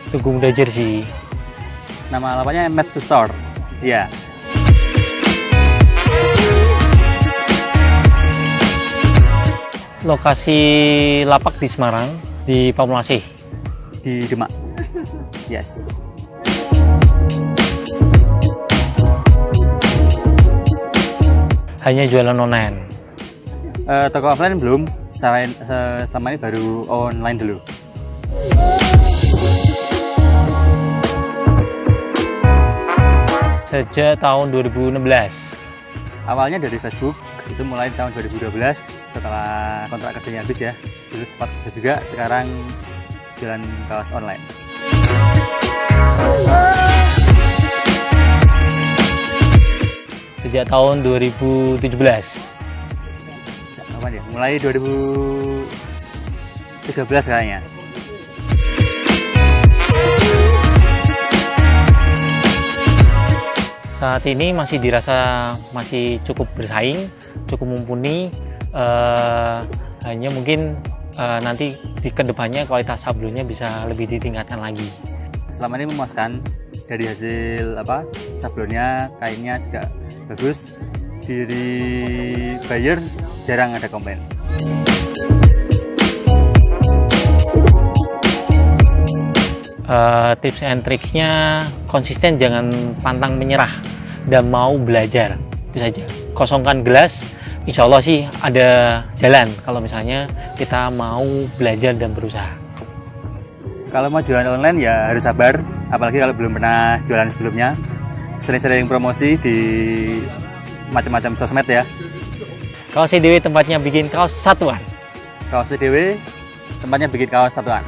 Tugu Muda Jersey. Nama lapaknya Match Store. Iya. Lokasi lapak di Semarang, di Pamulasih. Di Demak. Yes. Hanya jualan online. Toko offline belum. Selama ini baru online dulu. Sejak tahun 2016. Awalnya dari Facebook, itu mulai tahun 2012 setelah kontrak kerjanya habis ya. Dulu sempat kerja juga, sekarang jualan kaos online. Sejak tahun 2017. Kapan ya? Mulai 2013 kayaknya. Saat ini masih dirasa masih cukup bersaing, cukup mumpuni. Hanya mungkin nanti di kedepannya kualitas sablonnya bisa lebih ditingkatkan lagi. Selama ini memuaskan dari hasil sablonnya, kainnya juga bagus. Dari buyer jarang ada komplain. Tips and tricksnya konsisten, jangan pantang menyerah dan mau belajar, itu saja. Kosongkan gelas, insya Allah sih ada jalan kalau misalnya kita mau belajar dan berusaha. Kalau mau jualan online ya harus sabar, apalagi kalau belum pernah jualan sebelumnya. Sering-sering promosi di macam-macam sosmed ya. Kaos CDW tempatnya bikin kaos satuan. Kaos CDW tempatnya bikin kaos satuan.